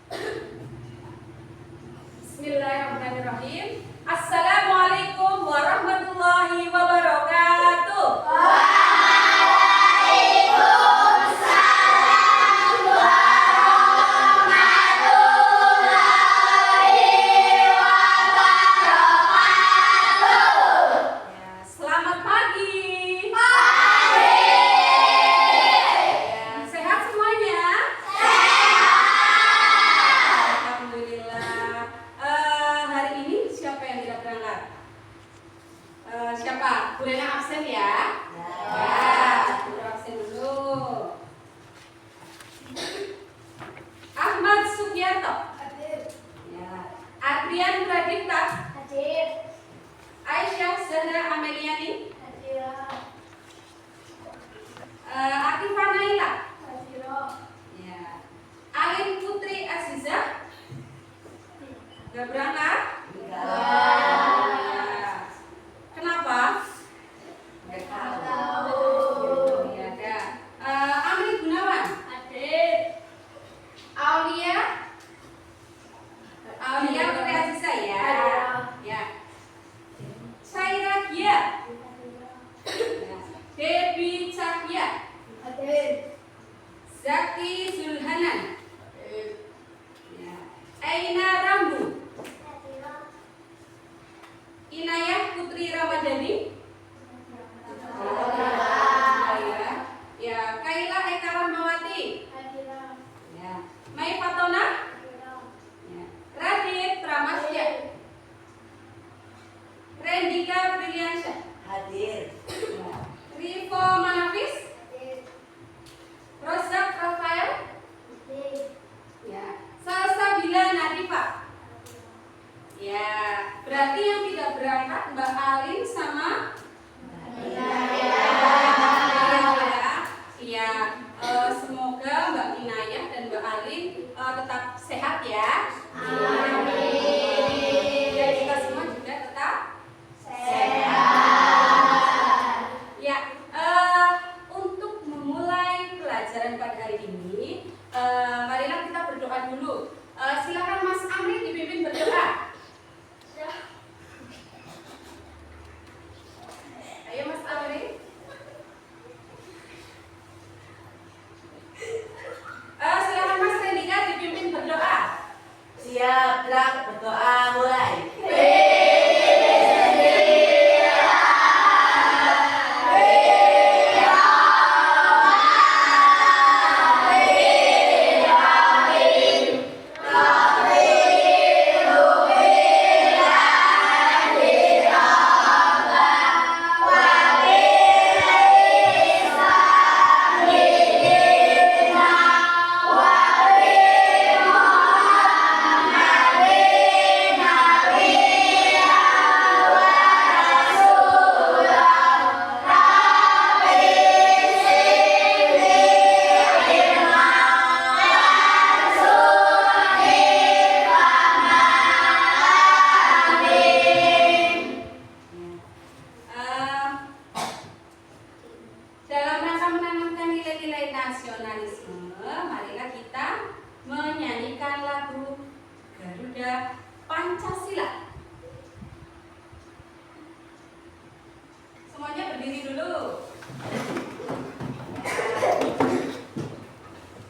Bismillahirrahmanirrahim. Assalamualaikum warahmatullahi wabarakatuh. Selamat pagi. Ya, sehat semuanya? Alhamdulillah. Hari ini siapa yang tidak berangkat? Siapa? Bu Lena absen ya? Ya, Bu absen dulu. Ahmad Sugiarto. Ya. Adrian Pradipta. Aisyah Zahra Ameliani. Atifah Naila. Ya. Alin Putri Azizah. Gak berangkat? Ya. Kenapa? Gak tahu. Ya, ada. Amri Gunawan. Aulia Putri Azizah ya. Ya. Saira Gia. Ya. Debbie Cahya. Zaki Zulhanan. Ya. Aina Rambu. Inayah Putri Ramadhani. Ya. Ya. Kaila Eka Rahmawati. Ya. Mai Fatona. Ya. Radit Pramasya. Rendika Briliansyah. Hadir. Ya. Rivo Manafis. Rozak Rafael. Ya. Salsabila Nadifa. Ya, berarti yang tidak berangkat Mbak Alin sama Iya, semoga Mbak Inayah dan Mbak Alin tetap sehat ya. Dan kita semua juga tetap sehat. Ya, untuk memulai pelajaran pada hari ini, marilah kita berdoa dulu. Silakan Mas Amri dipimpin berdoa. Ayo Mas Amri. Silakan Mas Rendika dipimpin berdoa. Siap, gerak, berdoa, mulai. Dalam rangka menanamkan nilai-nilai nasionalisme, marilah kita menyanyikan lagu Garuda Pancasila. Semuanya berdiri dulu.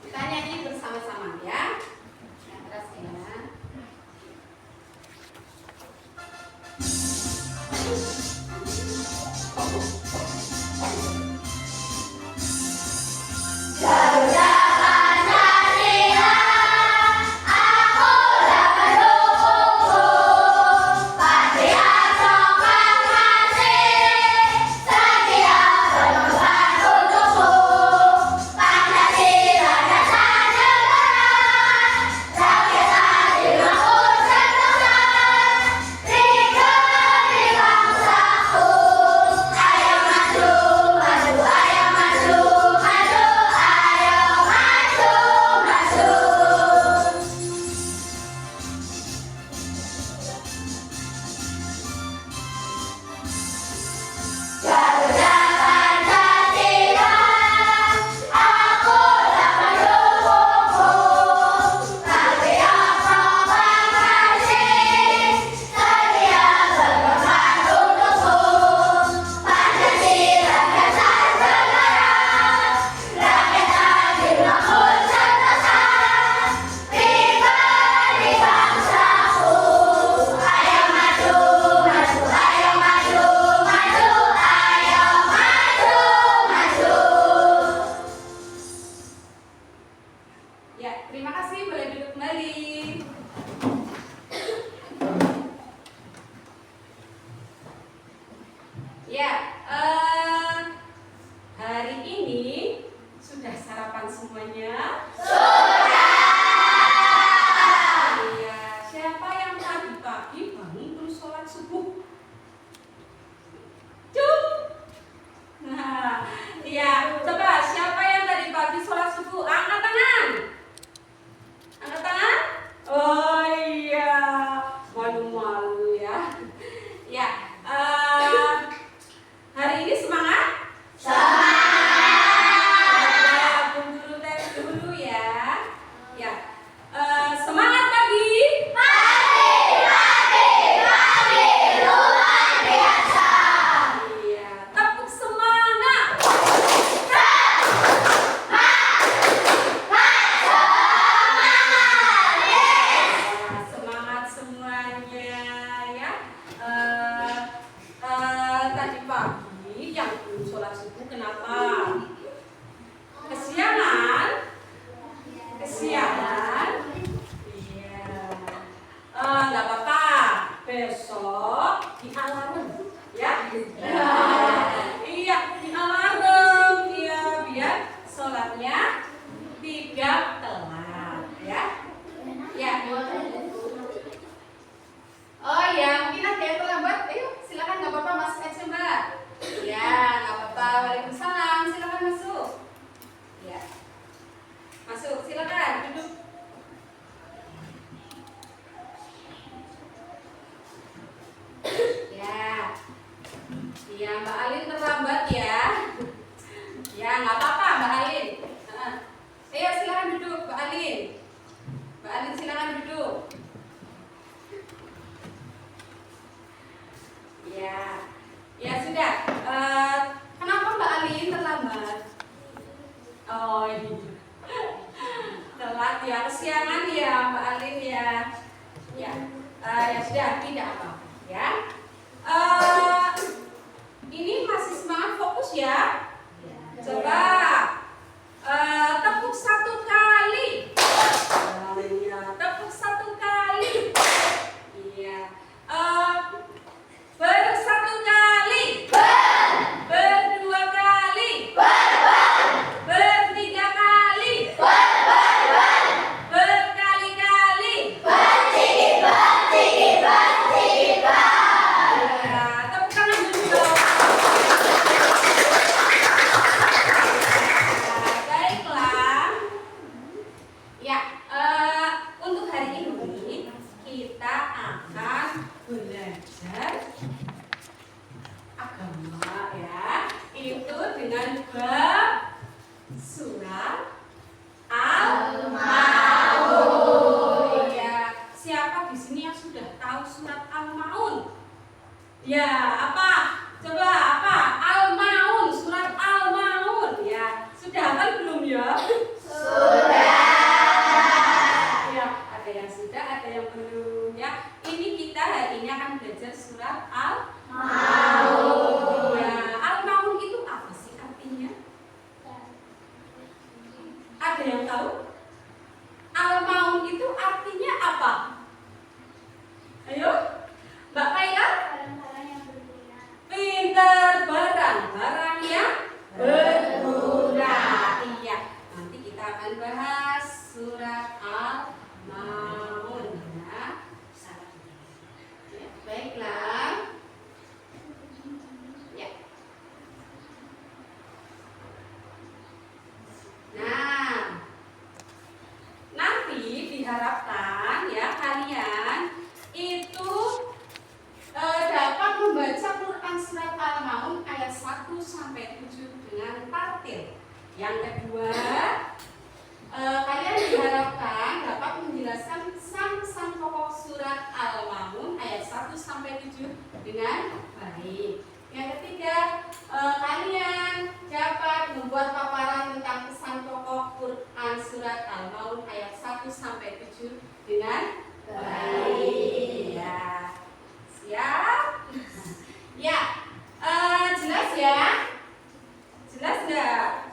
Kita nyanyi bersama-sama ya. Yang keras ya. Garuda Pancasila, akulah pendukung terima kasih, boleh duduk kembali. Ya, hari ini sudah sarapan semuanya? Iya, siapa yang tadi pagi bangun terus sholat subuh? Cuk. Nah, iya, coba siapa yang tadi pagi sholat subuh? Angkat tangan. Angkat tangan. Oh iya, malu-malu ya. Ya, hari ini semangat? Semangat. Dulu tes dulu ya. Ya, semangat pagi. Luar biasa. Iya, tepuk semangat. Semangat semuanya ya. Tadi pagi yang belum sholat subuh kenapa? Kesiangan? Kesiangan? Iya. Nggak apa-apa. Besok di alarm ya. Iya, di alarm ya biar sholatnya tidak telat ya. Ya. Oh ya, mungkin ada yang terlambat. Ayo, silakan, nggak apa-apa, masuk aja Mbak. Ya, nggak apa-apa. Waalaikumsalam, silakan masuk. Ya, masuk, silakan duduk. Ya, ya Mbak Alin terlambat ya. Ya, nggak apa-apa Mbak Alin. Ayo silakan duduk Mbak Alin. Mbak Alin silakan duduk. Ya, ya sudah. Kenapa Mbak Alin terlambat? Oh iya, telat ya, kesiangan ya Mbak Alin ya. Ya, ya sudah, tidak apa-apa ya. Ini masih semangat, fokus ya. Coba tepuk satu kali. Iya, tepuk satu kali. Iya. Bersatu kali, berdua kali, bertiga kali, berkali-kali, ya, tepuk tangan dulu dong. Ya, baiklah. Ya, untuk hari ini kita akan belajar agama ya, itu dengan bab surat Al-Maun. Ya, siapa di sini yang sudah tahu surat Al-Maun? Ya, apa? Coba apa? Al-Maun, surat Al-Maun. Ya, sudah hafal belum ya? Ya, ada yang sudah, ada yang belum ya. Ini kita hari ini akan belajar surat Al-Maun. Ya, Al-Maun itu apa sih artinya? Ada yang tahu? Al-Maun itu artinya apa? Ayo, Mbak Kaila? Pintar, barang yang berguna. Iya, nanti kita akan bahas surat Al-Maun ya. Ya, baiklah. Ya. Nah, nanti diharapkan ya kalian itu dapat membaca Quran surat Al-Maun ayat 1 sampai 7 dengan tartil. Yang kedua, kalian diharapkan dapat menjelaskan sang pokok surat Al-Maun ayat 1 sampai 7 dengan baik. Yang ketiga, kalian dapat membuat paparan tentang pesan pokok Quran surat Al-Maun ayat 1 sampai 7 dengan baik. Ya. Siap? Ya. Jelas ya? Jelas enggak?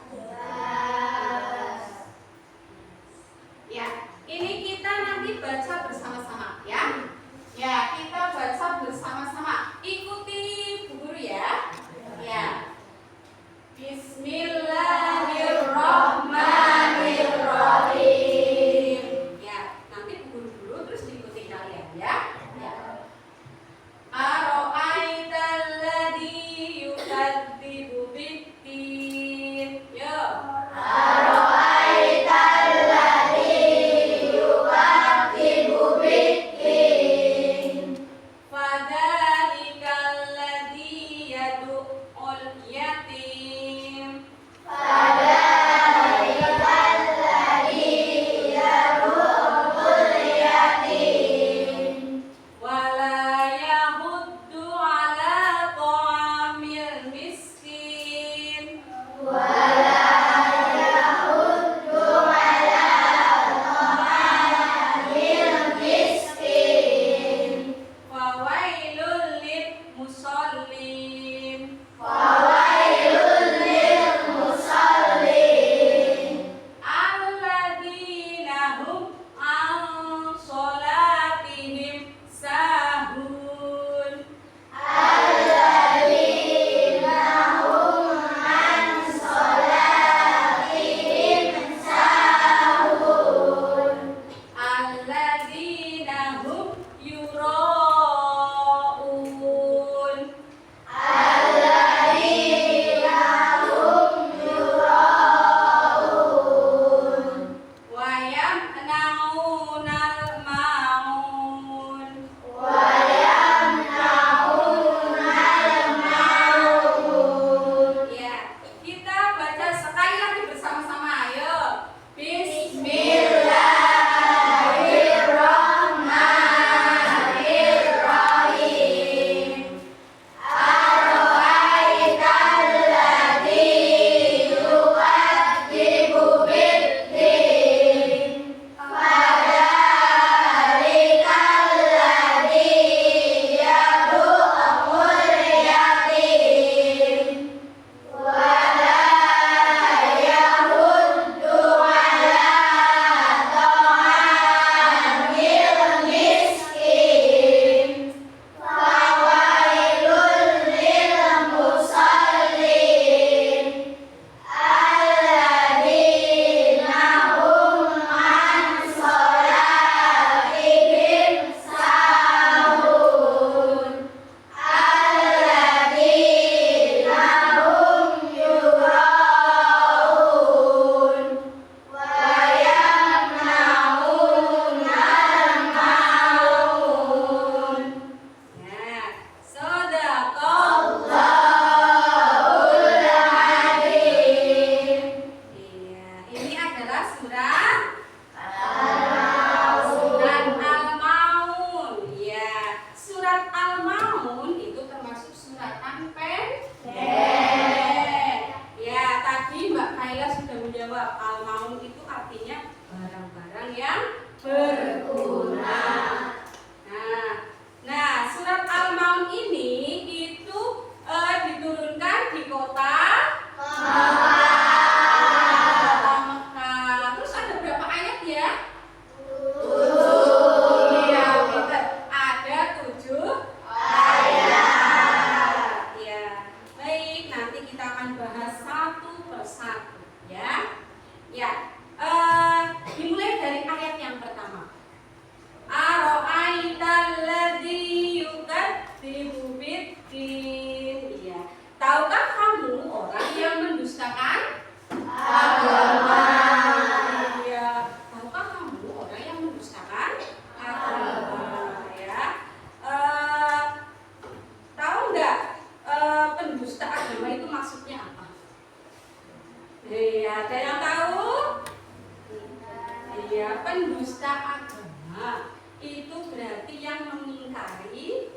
adalah surat Al-Maun. Ya, surat Al-Maun itu termasuk suratan pendek. Ya, tadi Mbak Kaila sudah menjawab, Al-Maun itu artinya barang-barang yang berguna. Nah, surat Al-Maun ini itu diturunkan di kota Mekah. Terus ada berapa ayat ya? 7. Iya, betul. Ada 7 ayat. Ya, baik. Nanti kita akan bahas satu persatu, ya. Ya, dimulai dari ayat yang pertama. Aro'aital ladzi yukadzibu biddin. Iya. Tahukah kamu orang yang mendustakan agama? Iya. Tahukah kamu orang yang mendustakan agama? Ya. Tahu nggak pendusta agama itu maksudnya apa? Iya, ada yang tahu? Iya, pendusta agama itu berarti yang mengingkari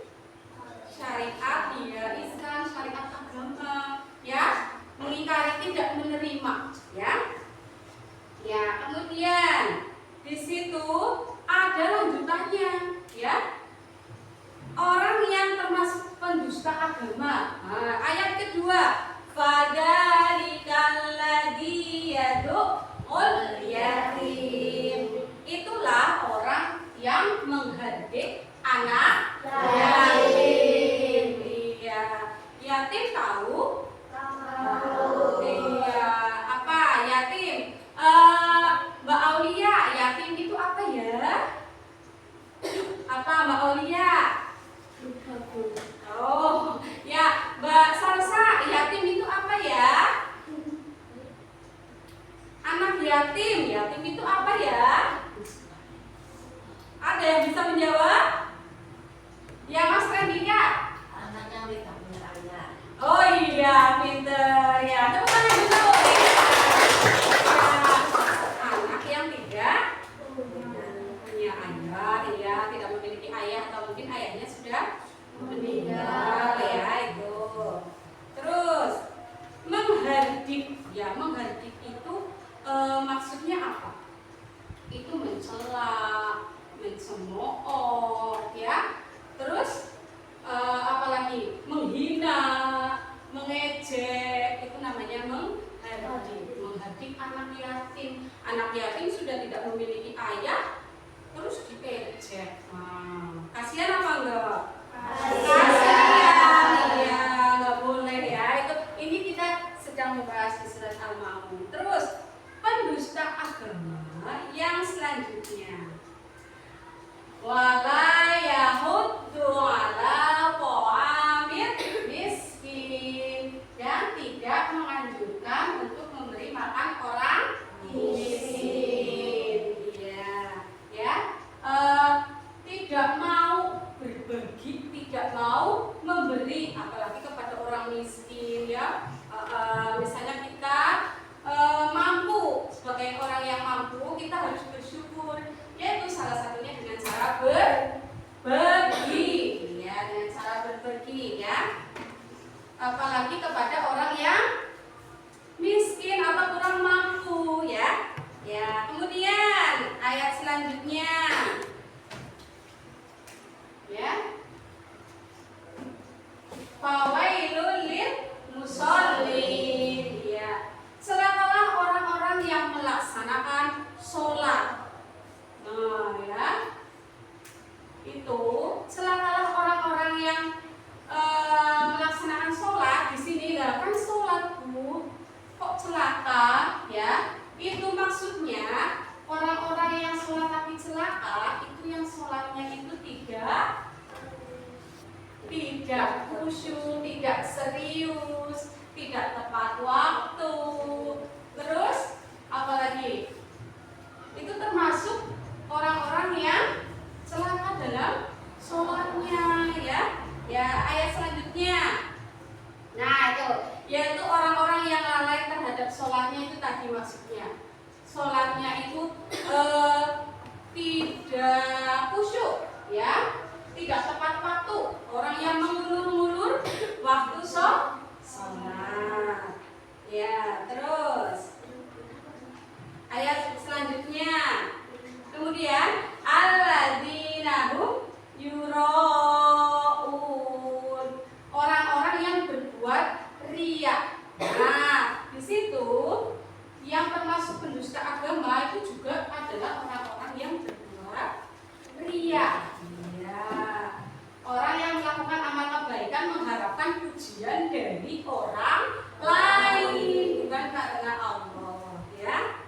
syariat Islam, syariat agama, ya, mengingkari, tidak menerima, ya. Ya, kemudian di situ ada lanjutannya, ya. Orang yang termasuk pendusta agama. Nah, ayat kedua, fadzalikal ladzi yad'ul yatim. Itulah orang yang menghardik anak yatim. Iya, yatim tahu? Iya, apa yatim? Mbak Aulia, yatim itu apa ya? Apa Mbak Aulia? Oh, ya Mbak Salsa, yatim itu apa ya? Anak yatim, yatim itu apa ya? Ada yang bisa menjawab? Ya Mas Rendika? Anak yang tidak punya ayah. Oh iya, pinter ya. Tepuk tangan dulu. Ya, anak yang tidak punya ayah, ya, tidak memiliki ayah atau mungkin ayahnya sudah meninggal, ya itu. Terus menghardik, ya menghardik itu maksudnya apa? Itu mencela, mencemooh, ya. Terus apalagi menghina, mengejek, itu namanya menghardik. Menghardik anak yatim. Anak yatim sudah tidak memiliki ayah, terus diejek. Kasihan apa enggak? Kasihan, ya nggak boleh ya. Ini kita sedang membahas di surat Al-Maun. Terus pendusta agama yang selanjutnya, wala yahuddu ala ta'amil miskin, dan tidak menganjurkan untuk memberi makan orang miskin. Ya, tidak mau berbagi, tidak mau memberi, apalagi kepada orang miskin, ya. Misalnya kita mampu, sebagai orang yang mampu kita harus bersyukur, yaitu salah satunya dengan cara berbagi, ya, dengan cara berbagi, ya. Apalagi kepada orang yang miskin atau kurang mampu, ya. Ya, kemudian ayat selanjutnya, ya. Fawailul lil musallin, ya. Celakalah orang-orang yang melaksanakan sholat. Nah, ya. Itu celakalah orang-orang yang melaksanakan sholat. Di sini lah kan sholat, Bu. Kok celaka, ya? Itu maksudnya orang-orang yang sholat tapi celaka, itu yang sholatnya itu tidak khusyuk, tidak serius, tidak tepat waktu. Terus apalagi? Itu termasuk orang-orang yang celaka dalam sholatnya, ya. Ya, ayat selanjutnya. Nah, itu yaitu orang-orang yang lalai terhadap sholatnya, itu tadi maksudnya. Sholat selanjutnya. Kemudian alladzina hum yuraun. Orang-orang yang berbuat riya. Nah, di situ yang termasuk pendusta agama itu juga adalah orang-orang yang berbuat riya. Ya. Orang yang melakukan amal kebaikan mengharapkan pujian dari orang lain, bukan karena Allah, ya.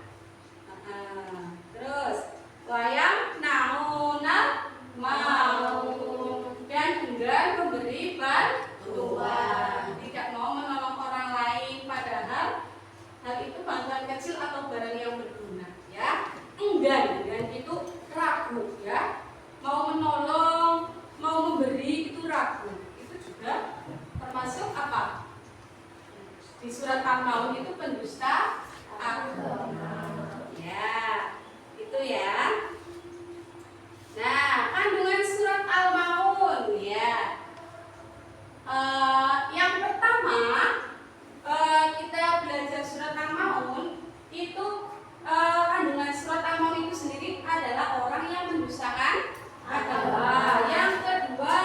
Terus wayang nauna mau dan enggan memberi bantuan, tidak mau menolong orang lain, padahal hal itu bantuan kecil atau barang yang berguna, ya. Enggan itu ragu, ya. Mau menolong, mau memberi itu ragu. Itu juga termasuk apa? Di surat Al-Maun itu pendusta agama. Ya, itu ya. Nah, kandungan surat Al-Maun ya. Yang pertama kita belajar surat Al-Maun itu kandungan surat Al-Maun itu sendiri adalah orang yang mendustakan agama. Yang kedua,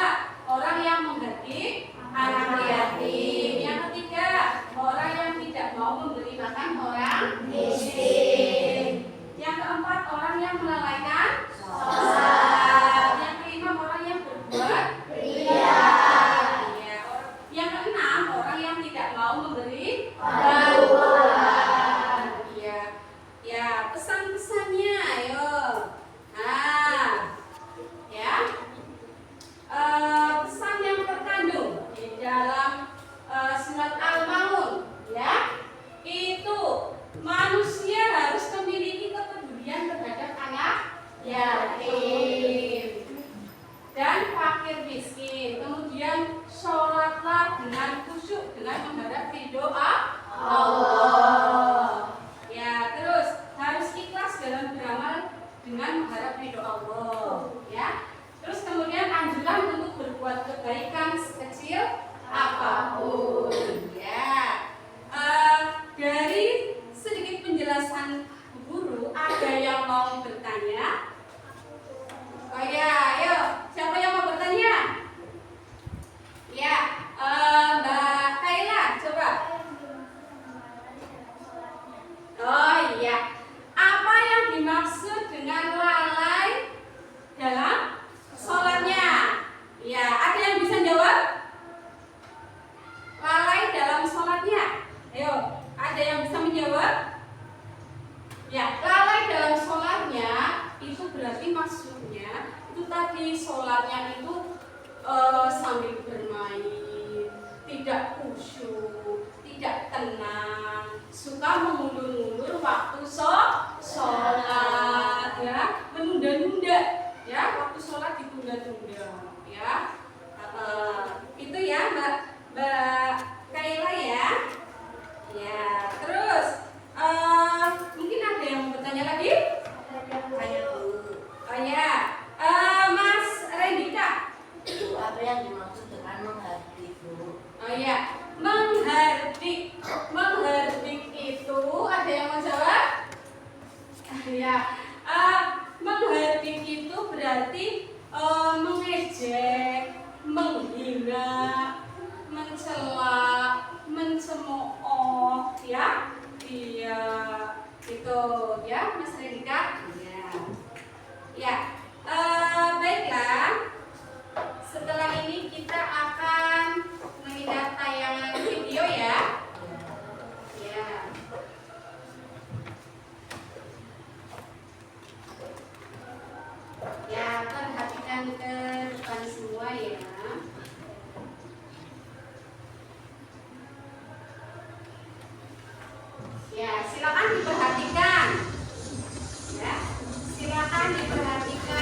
orang yang menghardik anak yatim. Yang ketiga, orang yang tidak mau memberi makan orang miskin. Yang keempat, orang yang melalaikan sholat. Yang kelima, orang yang berbuat riya. Yang keenam, orang yang tidak mau memberi bantuan. Ya, pesan-pesannya, ayo. Nah, ya. Pesan yang terkandung di dalam surat Al-Maun, ya, itu manusia harus memiliki kepedulian terhadap anak yatim dan fakir miskin. Kemudian sholatlah dengan khusyuk, dengan menghadap ridho Allah. Ya, terus harus ikhlas dalam beramal dengan menghadap ridho Allah. Ya. Terus kemudian anjuran untuk berbuat kebaikan sekecil apapun. Ya. Dari sedikit penjelasan guru, ada yang mau bertanya? Oh ya, ayo. Siapa yang mau bertanya? Ya, Mbak Kaila, coba. Oh iya. Apa yang dimaksud dengan lalai dalam sholatnya? Ya, ada yang bisa jawab? Lalai dalam sholatnya. Ayo, ada yang bisa menjawab? Ya, lalai dalam sholatnya itu berarti maksudnya itu tadi sholatnya itu sambil bermain, tidak khusyuk, tidak tenang, suka mengundur-undur waktu sholat, ya, menunda-nunda, ya, waktu sholat ditunda-tunda, ya. Itu ya Mbak Kaila ya. Ya, terus mungkin ada yang mau bertanya lagi? Tanya dulu. Oh ya, Mas Rendika. Itu apa yang dimaksud dengan menghardik, Bu? Oh ya, menghardik itu ada yang mau jawab? Ya, menghardik itu berarti mengejek, menghina, mencela, mencemooh, ya. Iya, itu ya, Mas Rendika. Ya. Ya. Baiklah. Setelah ini kita akan melihat tayangan video ya. Ya. Ya, perhatikan ke depan semua ya. Ya, silakan diperhatikan. Ya, silakan diperhatikan.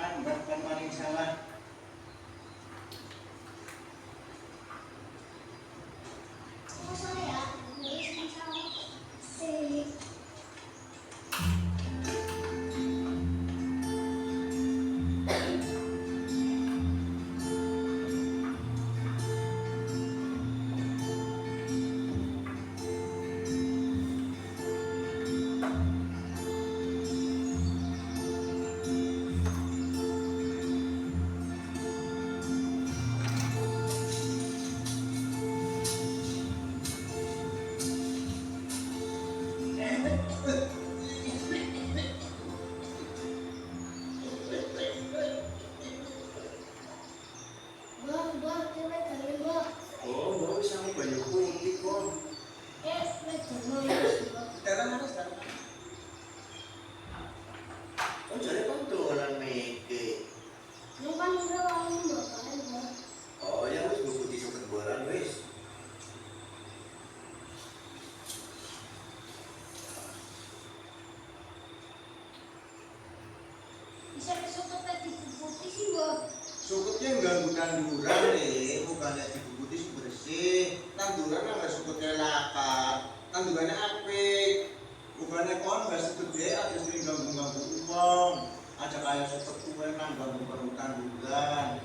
bukan paling salah. Oh, bagus sama baju putih kok. Sekarang mana sekarang? Oh, jadi kan tuh orang Meke. Oh, ya wis buku putih suket boran wis. Sukutnya ganggu tanduran nih, bukannya dibuku putih bersih. Tanduran nggak sukutnya lakat, tandurannya apik. Bukannya kon nggak segede atau sering ganggu uang. Aja kayak sukut kue kan ganggu perlu tanduran.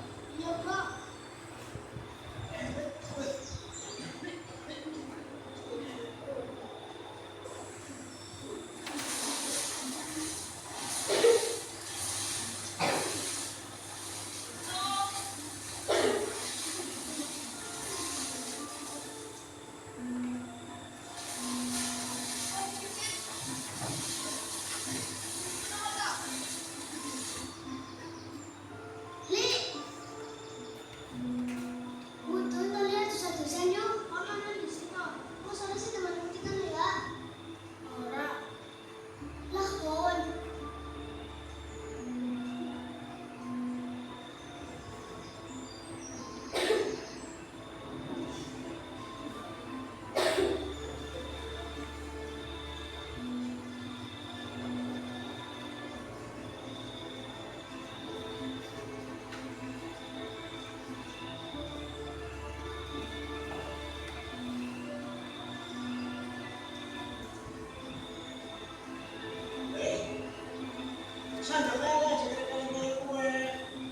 Sandal lele, jadi kali kue.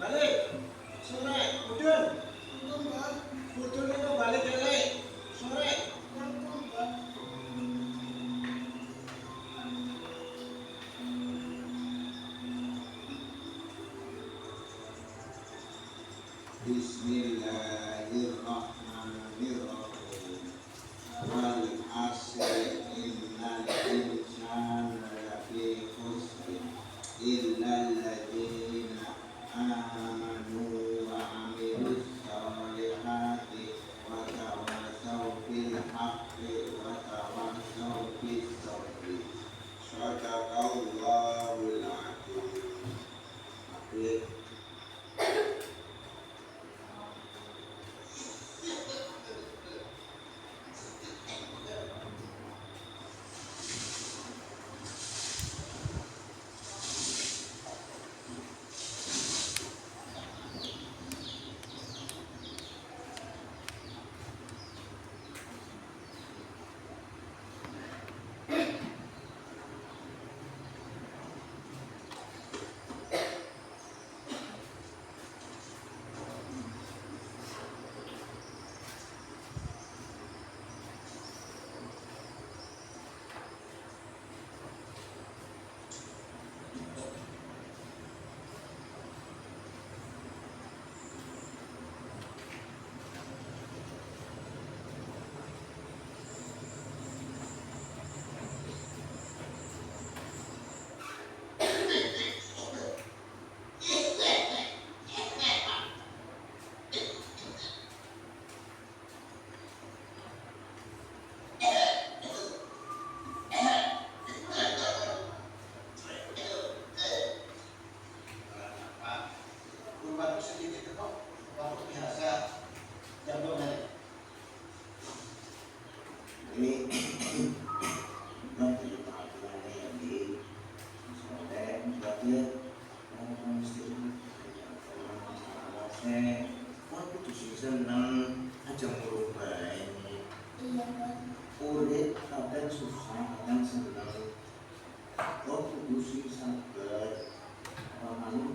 Balik, sore, mudun. Mudun itu balik lele, sore. Bismillahirrahmanirrahim. Wal asri innal insana lafi khusr illal ladzina amanu wa amilus solihati wa tawassaw bil haqqi wa tawassaw bis sabri. Shadaqallahul adzim.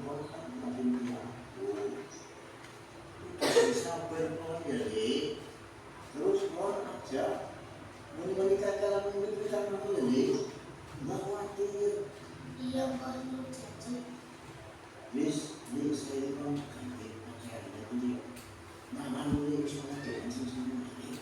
mau kan makin aku. Kasih sabar mohon ya Dik. Terus mohon aja. Mau menikah cara memberikan aku ya Dik. Nggak khawatir. Iya baru jadi. Please, saya mau ganti pakaiannya dulu. Mama dulu bisa ngajarin sama Dik.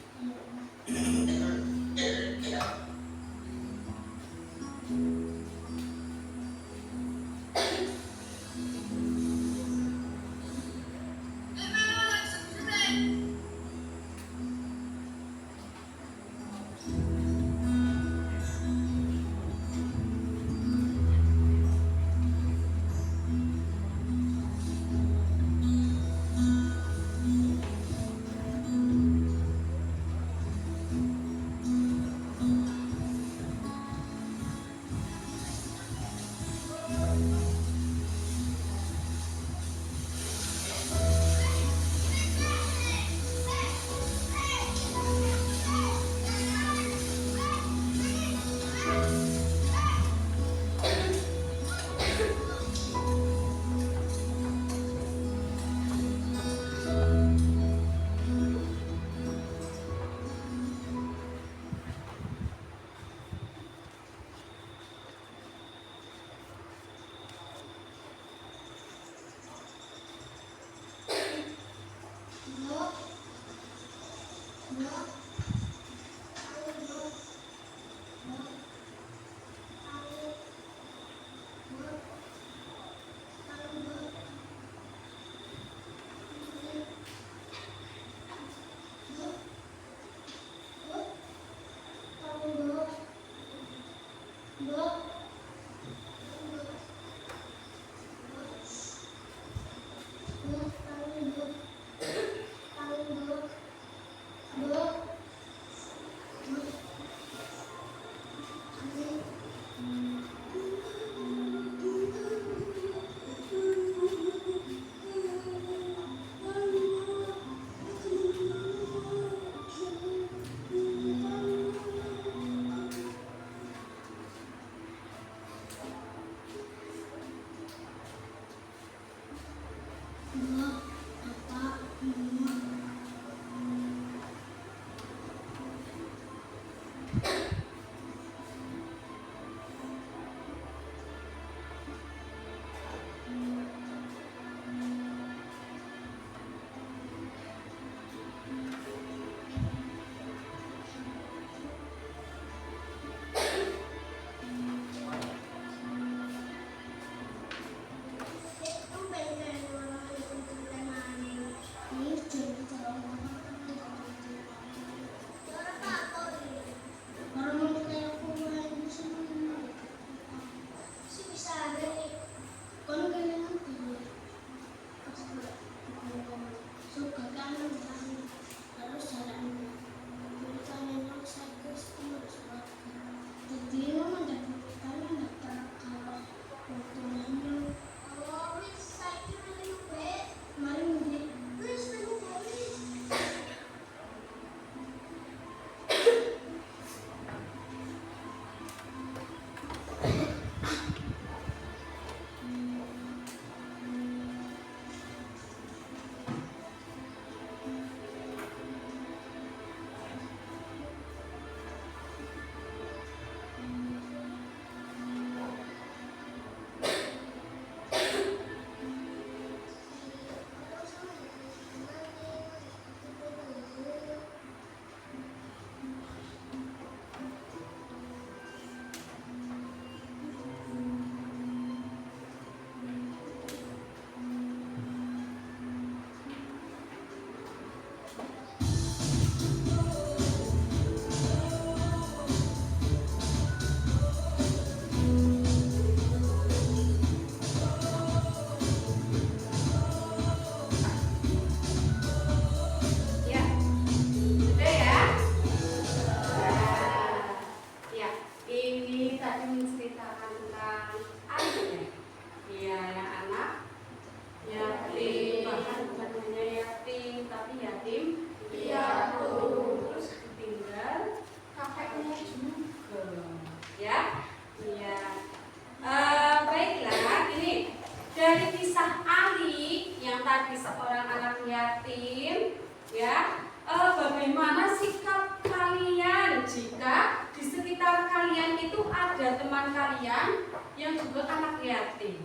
kisah Ali yang tadi seorang anak yatim, ya, bagaimana sikap kalian jika di sekitar kalian itu ada teman kalian yang juga anak yatim,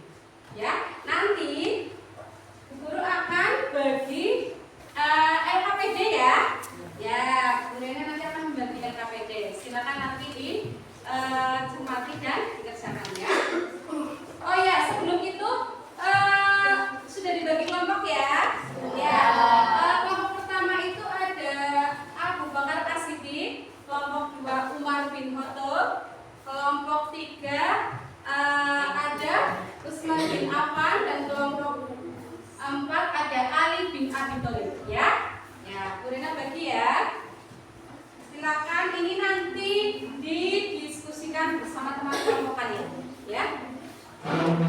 ya? Nanti guru akan bagi LKPD ya, ya. Kemudian nanti akan membagi LKPD. Silakan nanti di cermati dan dikerjakan ya. Oh ya, sebelum itu sudah dibagi kelompok ya. Ya, kelompok pertama itu ada Abu Bakar Asidi, kelompok 2 Umar bin Khattab, kelompok 3 ada Utsman bin Affan, dan kelompok 4 ada Ali bin Abi Thalib ya. Ya, Kurina bagi ya. Silakan ini nanti didiskusikan bersama teman kelompok kalian ya.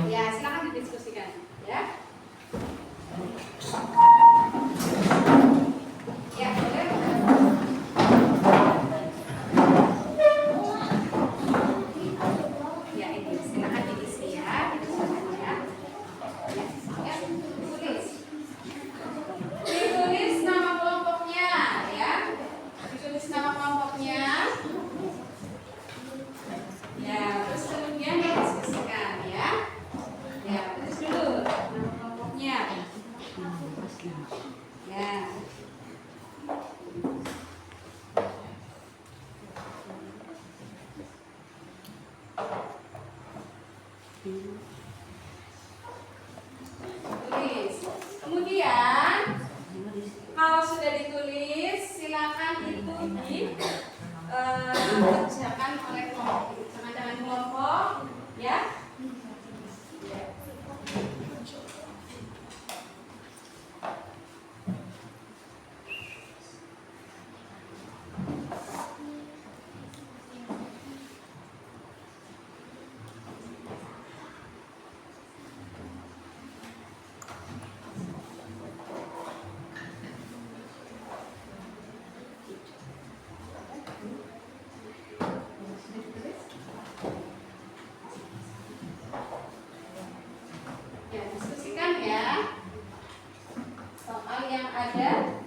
Ya, silakan didiskusikan ya. Ya, boleh. Ya, ini silakan diisi ya, dituliskan ya. Ya, tulis. Ditulis nama kelompoknya ya. Ditulis nama kelompoknya. Ya, terus kemudian didiskusikan ya. Ya, tulis dulu nama kelompoknya. Ya. Tulis. Kemudian kalau sudah ditulis, silakan itu dikerjakan oleh kelompok, jangan kelompok, ya. Ya, diskusikan ya soal yang ada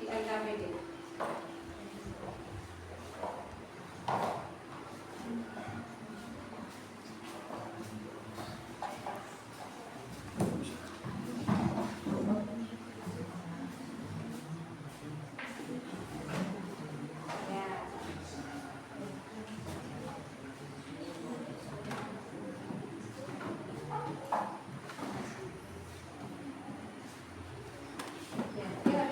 di LKPD. Ya,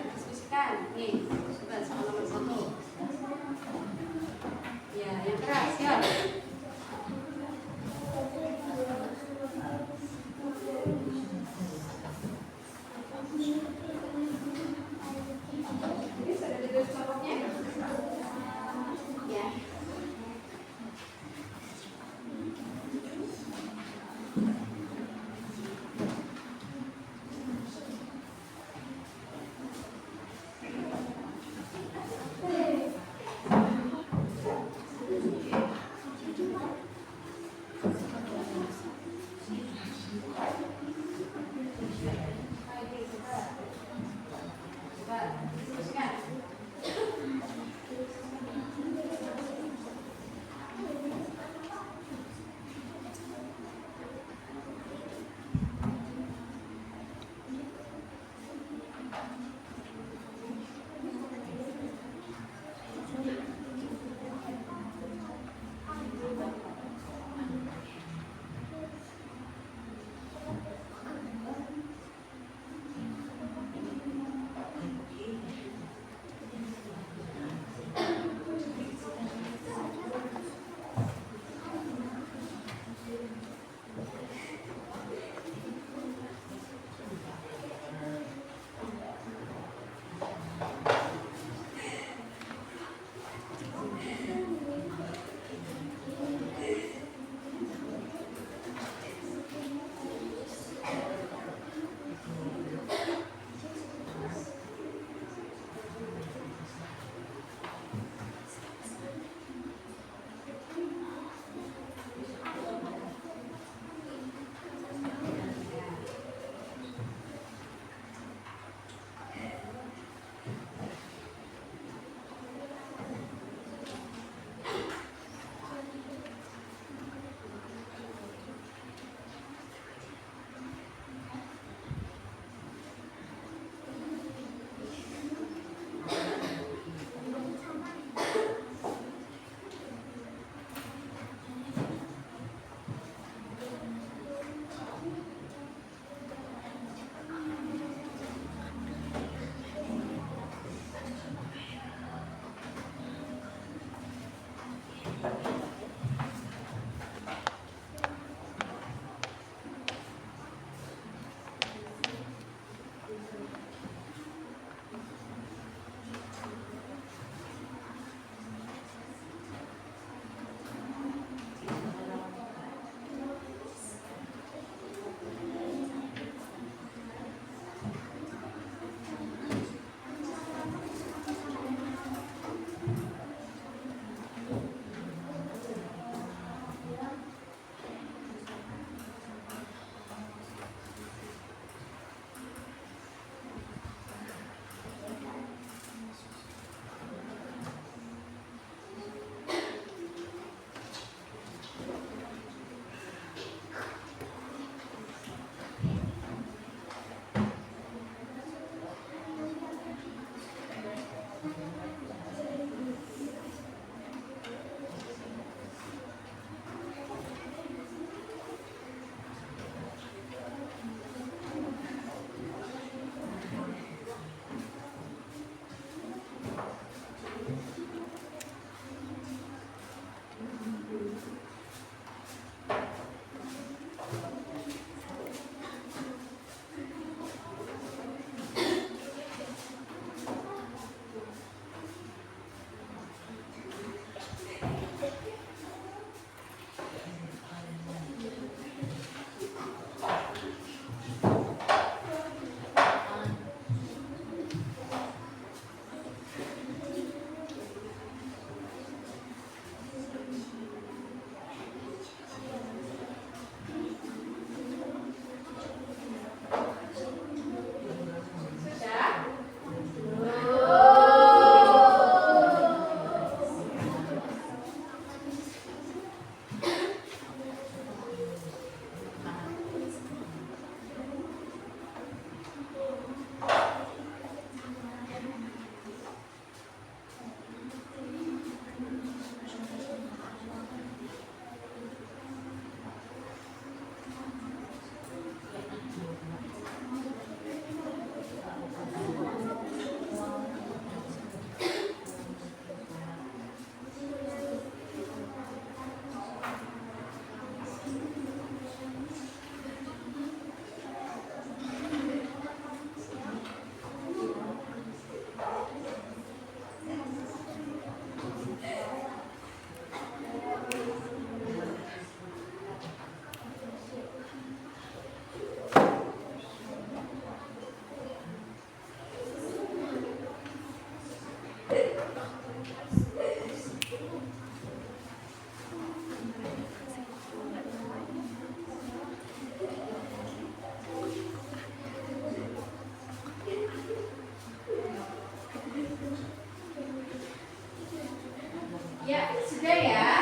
Ya, sudah ya.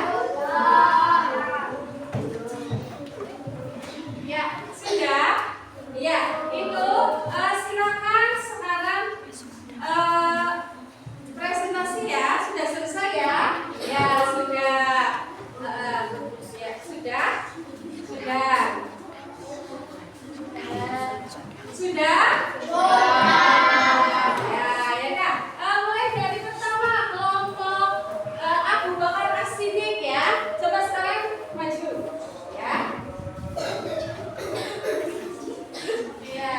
Ya, sudah. Ya, itu silakan sekarang presentasi ya. Sudah selesai ya? Ya, sudah. Ya, sudah. Sudah. Sudah? Ya, ya dah. Mulai dari pertama kelompok Abu Bakar As-Siddiq ya. Coba sekarang maju. Ya. Iya.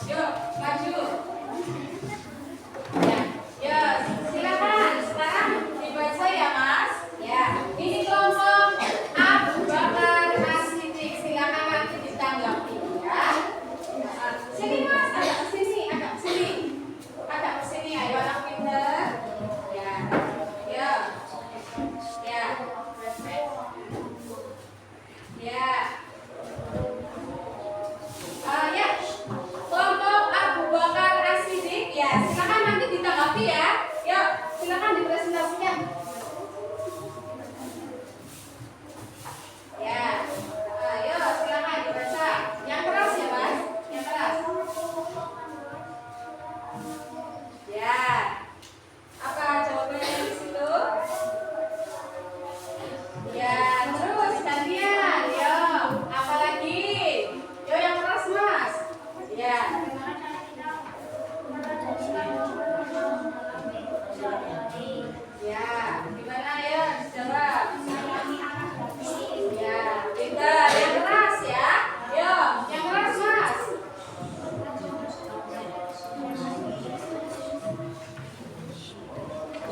Yuk, maju. Ya, ya, silakan. Sekarang dibaca ya, Mas. Ya, ini kelompok Abu Bakar As-Siddiq. Silakan nanti ditanggapi ya. Sini Mas, agak ke sini, agak ke sini. Agak ke sini, ayo anak pinter. Ya. Ya. Ya. Ya. Ya. Kelompok Abu Bakar As-Siddiq ya, silakan nanti ditanggapi ya. Yuk, silakan dipresentasikan. Ya. Ayo, silakan dibaca. Yang keras ya, Mas. Yang keras. Ya. Apa jawabannya di situ? Ya, terus gantian. Yo, apa lagi? Yo, yang keras, Mas. Ya. Ya, gimana ya? Jawab. Ya, pintar. Yang keras ya. Yo, yang keras, Mas.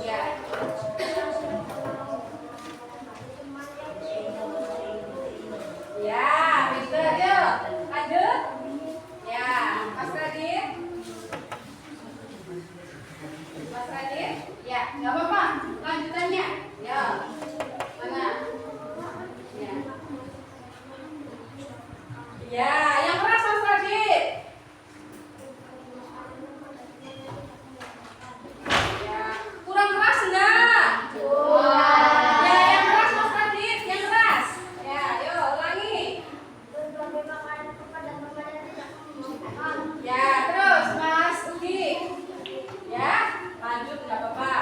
Ya. Ya, pintar. Yuk, lanjut. Ya, Mas Radit. Mas Radit. Ya, nggak apa-apa. Lanjutannya. Ya. Mana? Ya. Ya, yang keras Mas Radit. Ya, kurang keras enggak? Ya, yang keras Mas Radit, yang keras. Ya, yuk ulangi. Ya, terus Mas Udi. Ya, lanjut enggak apa-apa.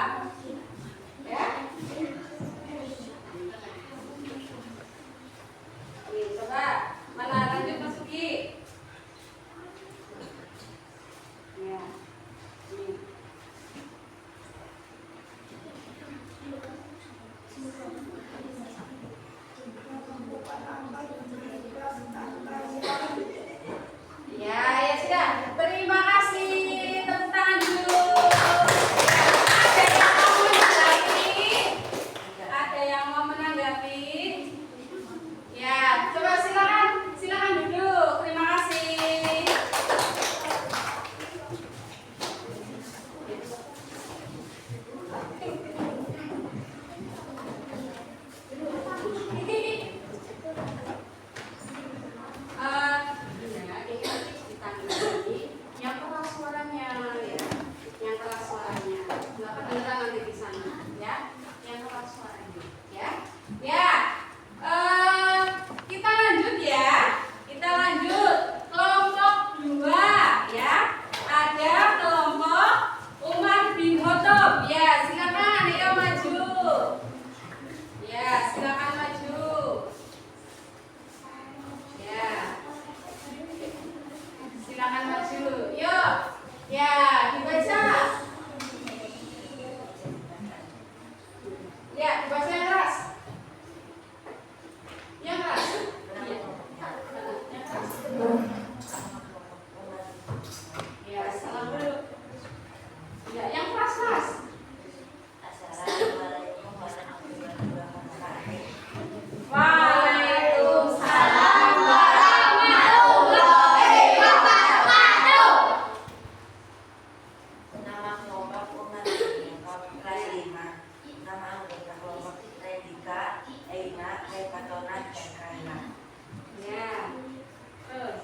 Ya. Nih, coba mana lanjut Mas Ugi. Ya. Nih. Ya, ya sudah. Terima kasih. Tepuk tangan dulu. Ada yang mau menanggapi? Ada yang mau menanggapi? Ya, coba silakan. Silakan duduk. Terima kasih. Ya, ini nanti ditanya lagi. Yang keras suaranya ya. Yang keras suaranya. Nggak kedengeran nanti di sana ya. Yang keras suaranya ya. Ya. Kita lanjut ya. Kita lanjut. Kelompok 2 ya. Ada kelompok Umar bin Khattab. Ya, silakan ayo maju. Ya, silakan maju. Ya. Silakan maju. Yuk. Ya, dibaca. Ya, dibaca yang keras. Yang keras. Iya. Yang keras. Ya, salam dulu. Ya, yang keras, Mas. Assalamualaikum warahmatullahi wabarakatuh. Waalaikumsalam warahmatullahi wabarakatuh. Nama kelompok Umar kelas 5. Nama anggota kelompok Redika, Eina, Hepatona, dan Kaina. Ya. Terus.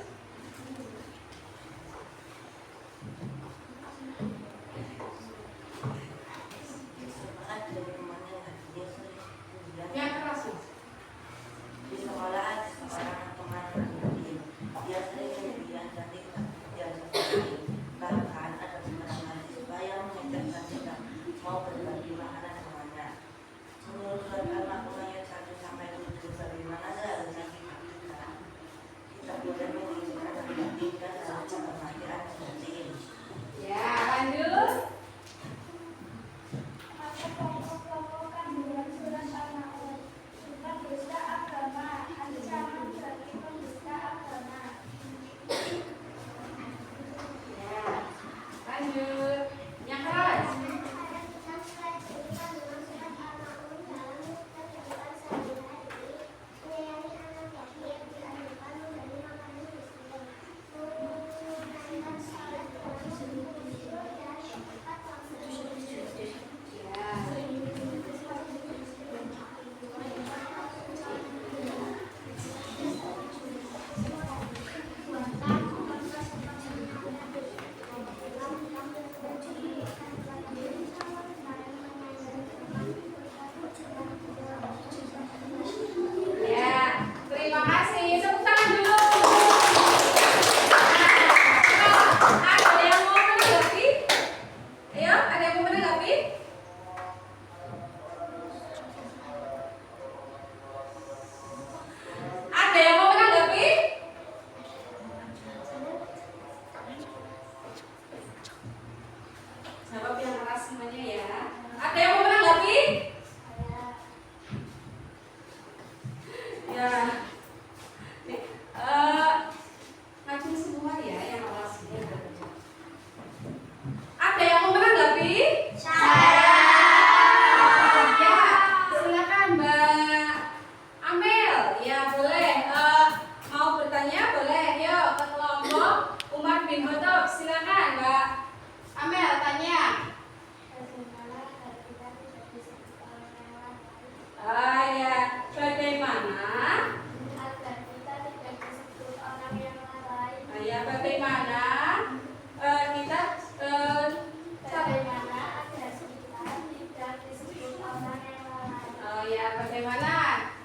ya, bagaimana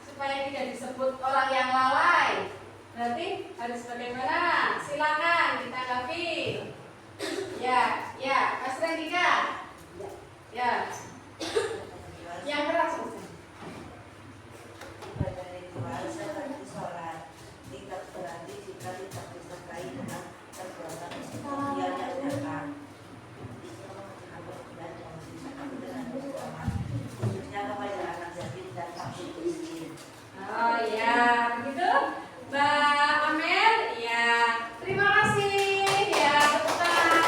supaya tidak disebut orang yang lalai? Berarti harus bagaimana? Silakan ditanggapi. Ya, Mas Rendika. Ya. Yang keras. Ibadah ritual seperti sholat tidak berarti jika tidak disertai dengan perbuatan yang nyatakan. Khususnya kepada anak yatim dan fakir miskin. Oh ya, begitu Mbak Amel. Ya, terima kasih. Ya, tepuk tangan.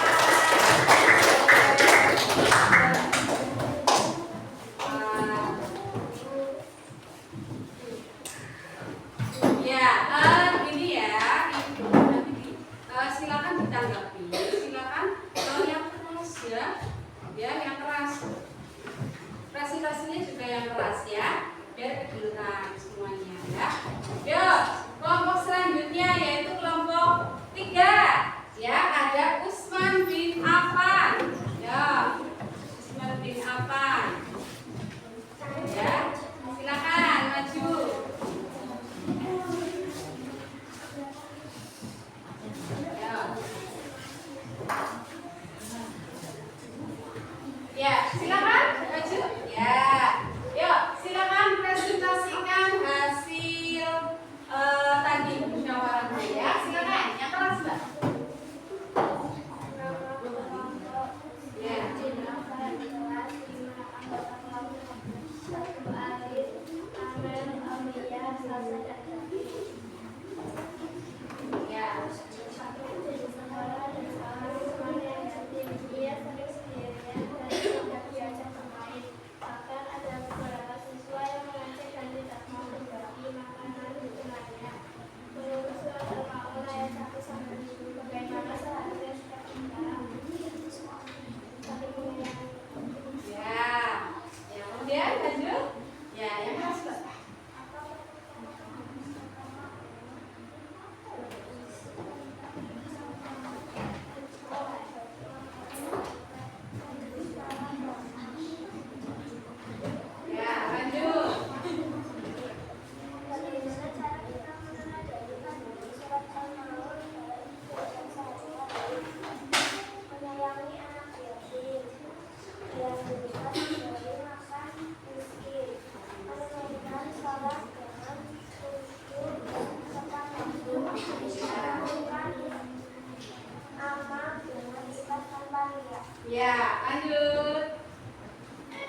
Ya, gini ya, silakan ditanggapi. Silakan yang keras ya, yang keras. Presentasinya juga yang keras ya, biar kedengeran semuanya ya. Yuk, kelompok selanjutnya yaitu kelompok 3 ya, ada Usman bin Affan. Ya, Usman bin Affan. Ya, silakan maju. Ya, silakan maju. Ya, yuk silakan presentasikan hasil tadi musyawarah ya. Silakan, yang keras Mbak. Ya. Kemudian lanjut. Ya, yang keras Mbak. Ya, lanjut. Menyayangi anak yatim yang diberikan memberi makan miskin, menunaikan sholat dengan khusyuk tepat waktu, melakukan amal dengan sifat tanpa riya. Ya, lanjut.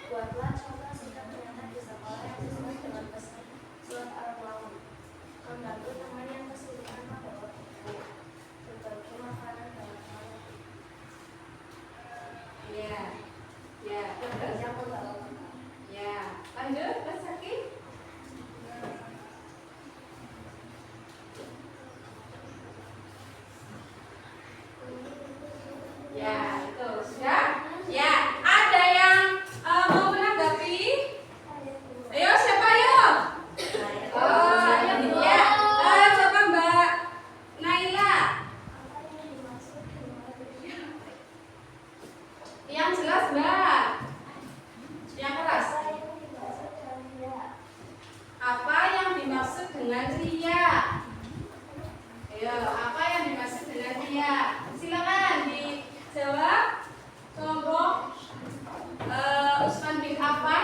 Buatlah contoh sikap beranak di sekolah yang sesuai dengan pesan surat Al-Maun. Membantu teman yang kesulitan membawa buku, berbagi makanan dan makanan. Ya, terus. Ya, lanjut Mas Zaki. Ya, itu sudah. Ya, ada yang mau menanggapi? Ayo, siapa yuk? Oh, ya. Coba Mbak Naila. Yang jelas Mbak. Yang keras. Apa yang dimaksud dengan ria? Ayo, apa yang dimaksud dengan ria? Silakan dijawab. Kelompok Usman bin Affan.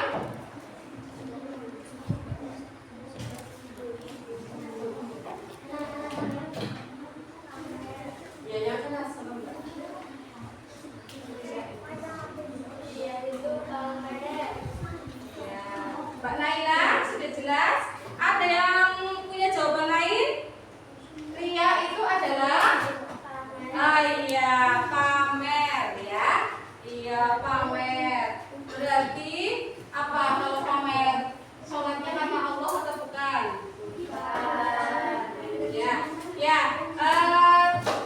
Ya, yang keras sama Mbak. Ya, Mbak Naila sudah jelas. Ada yang punya jawaban lain? Ria itu adalah iya, pamer ya. Iya, pamer. Berarti apa kalau pamer? Sholatnya karena Allah atau bukan? Ya.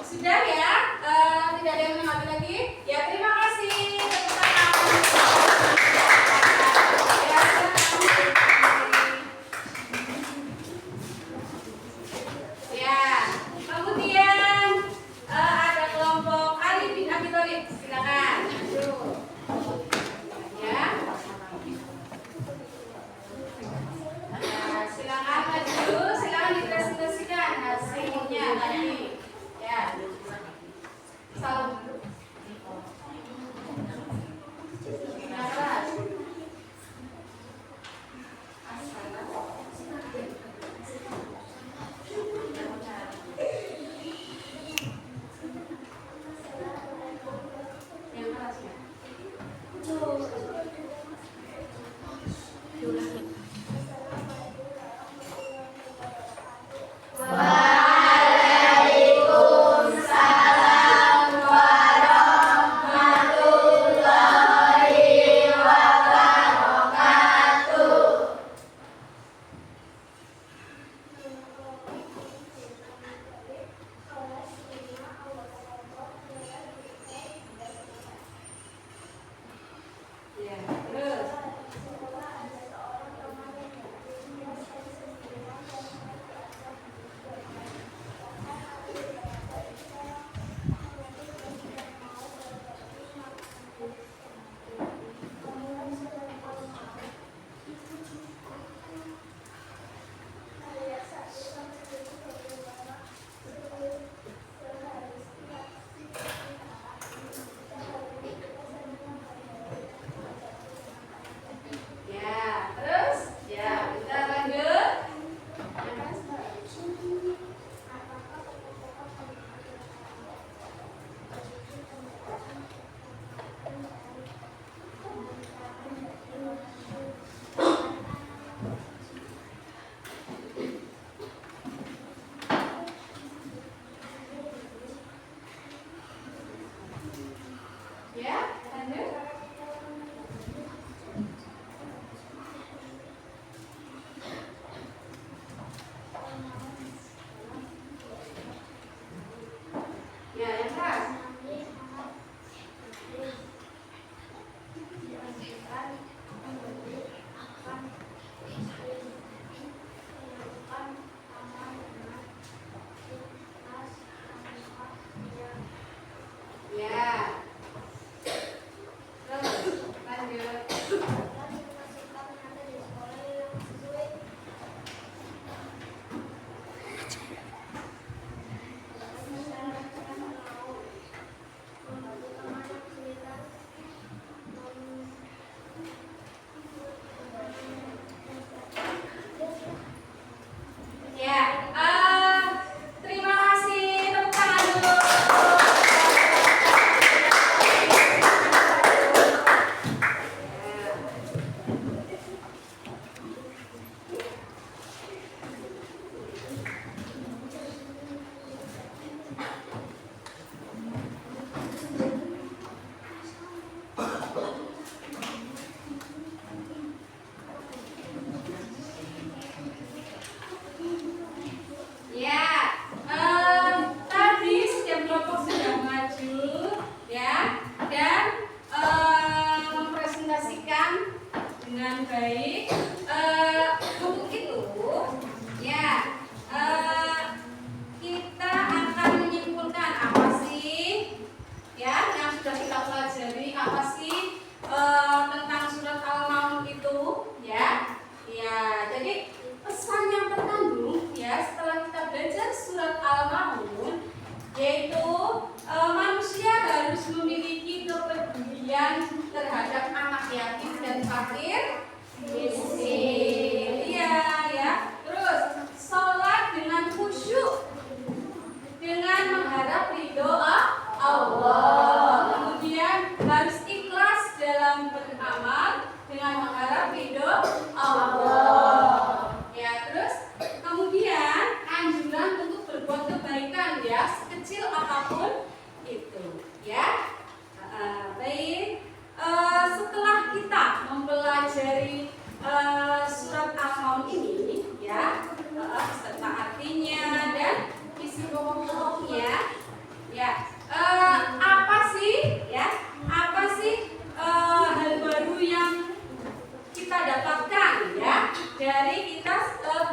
Sudah ya. Tidak ada yang menanggapi lagi. Ya, terima kasih. Tepuk tangan. Ya, silakan.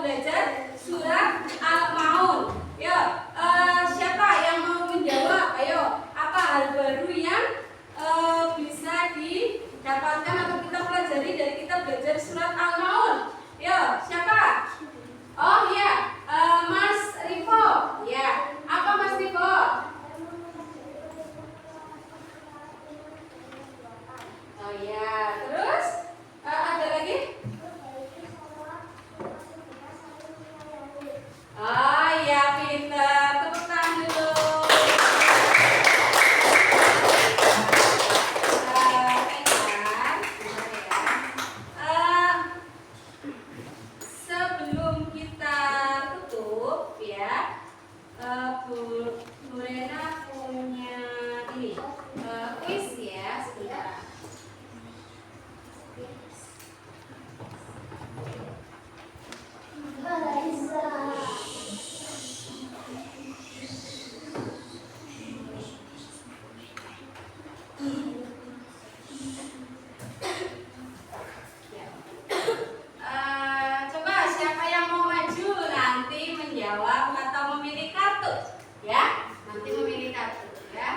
belajar surat Al-Maun. Yo, siapa yang mau menjawab? Ayo, apa hal baru yang bisa didapatkan atau kita pelajari dari kita belajar surat Al-Maun? Yo, siapa? Oh ya, Mas Rivo. Ya, apa Mas Rivo? Oh ya, terus ada lagi? Oh ya, pintar. Tepuk tangan dulu. Sebelum kita tutup ya, Bu Rena punya ini kuis ya sebentar. Coba siapa yang mau maju nanti menjawab atau memilih kartu ya, nanti memilih kartu ya.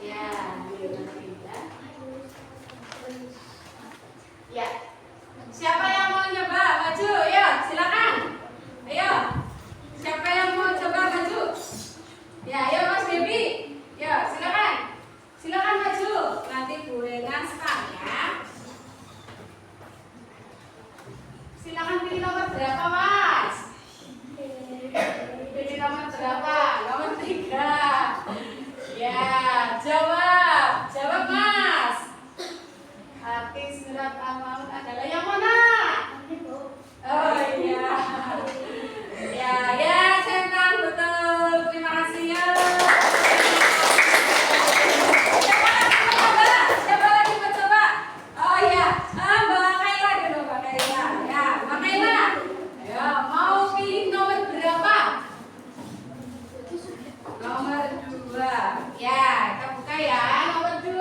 Ya, ya. Siapa yang mau nyoba maju? Ya, silakan. Ayo. Siapa yang mau coba maju? Ya, ayo Mas Debi. Ya, silakan. Silakan maju. Nanti Bu Rena start ya. Silakan pilih nomor berapa, Mas? Pilih nomor berapa? Nomor 3. Ya, jawab. Jawab, Mas. Arti surat Al-Maun adalah yang mana? Oh iya. Ya, ya, centang betul. Terima kasih ya. Siapa lagi mau coba? Oh iya, Mbak Kaila dulu, Mbak Kaila. Ya, Mbak Kaila. Ayo, mau pilih nomor berapa? Nomor 2. Ya, kita buka ya, nomor 2.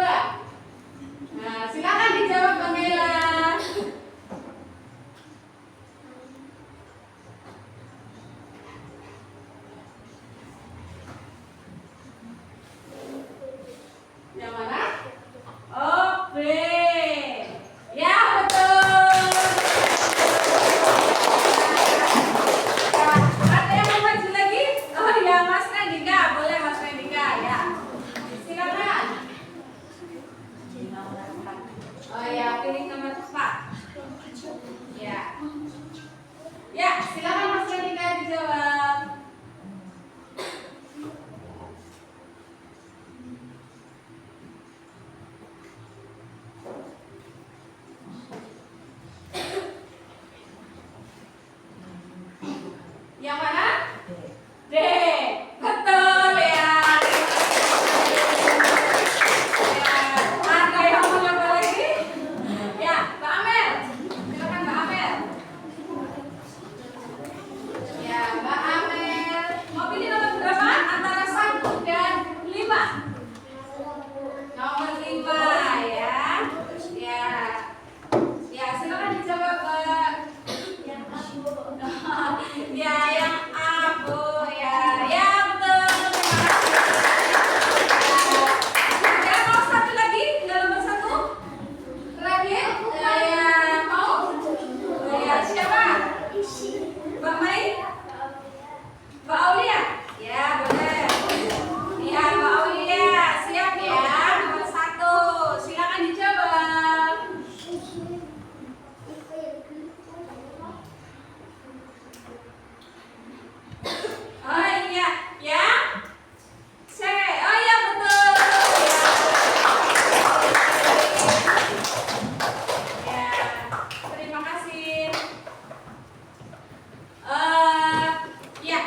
Nah, silakan dijawab Mbak Kaila. Yang mana? Oh, B. Ya, betul. Ada yang mau maju lagi? Oh ya, Mas Rendika. Boleh Mas Rendika ya. Silakan. Oh ya, pilih nomor 4. Ya. Ya, silakan Mas Rendika dijawab. Yang mana? D. Betul ya. Ya. Ada yang mau coba lagi? Ya, Mbak Amel. Silakan Mbak Amel. Ya, Mbak Amel. Mau pilih nomor berapa? Antara 1 dan 5. Nomor 5 ya. Ya. Ya, silakan dijawab, Mbak. Ya, yang A, Bu. Ya, ya betul. Terima kasih. Ya, mau satu lagi? Tinggal nomor 1. Terakhir, ya mau? Ya, siapa? Mbak Mai? Mbak Aulia? Ya, boleh. Ya, Mbak Aulia. Siap ya, nomor 1. Silakan dijawab. Oh iya, ya. C. Oh iya betul. Ya. Ya. Terima kasih. Ya,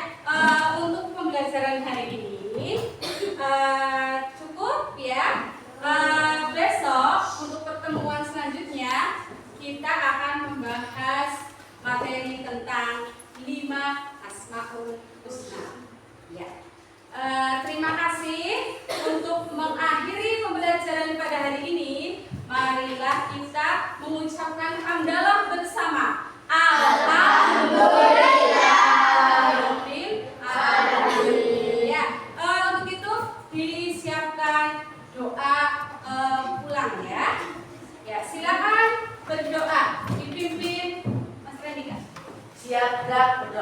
untuk pembelajaran hari ini cukup ya. Besok untuk pertemuan selanjutnya kita akan membahas materi tentang 5 Asmaul Husna. Ya. Terima kasih untuk mengakhiri pembelajaran pada hari ini. Marilah kita mengucapkan hamdalah bersama. Alhamdulillahirabbil alamin. Ya, untuk itu disiapkan doa pulang ya. Ya, silakan berdoa dipimpin Mas Rendika. Siap, Kak.